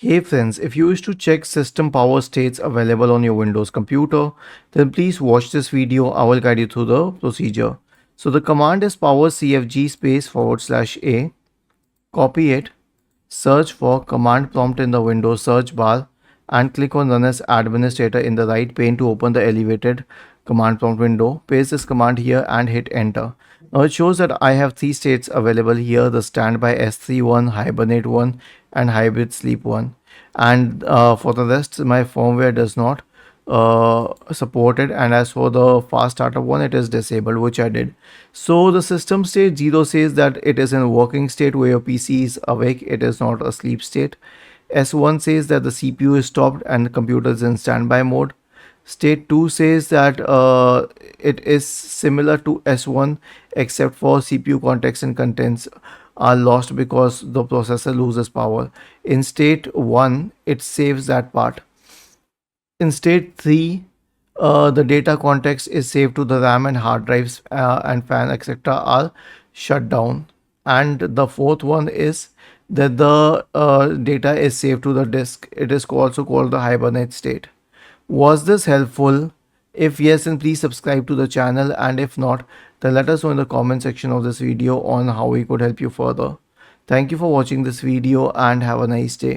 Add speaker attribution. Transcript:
Speaker 1: Hey friends, if you wish to check system power states available on your Windows computer, then please watch this video. I will guide you through the procedure. So the command is power cfg space /a. Copy it, search for command prompt in the Windows search bar and click on run as administrator in the right pane to open the elevated command prompt window. Paste this command here and hit enter. Now it shows that I have three states available here: the standby S3 one, hibernate one, and hybrid sleep one. And for the rest, my firmware does not support it. And as for the fast startup one, it is disabled, which I did. So the system state 0 says that it is in a working state where your PC is awake, it is not a sleep state. S1 says that the CPU is stopped and the computer is in standby mode. State 2 says that it is similar to S1 except for CPU context and contents are lost because the processor loses power. In state 1, it saves that part. In state 3, the data context is saved to the RAM and hard drives and fan etc. are shut down. And the fourth one is that the data is saved to the disk. It is also called the hibernate state. Was this helpful? If yes, then please subscribe to the channel, and if not, then let us know in the comment section of this video on how we could help you further. Thank you for watching this video and have a nice day.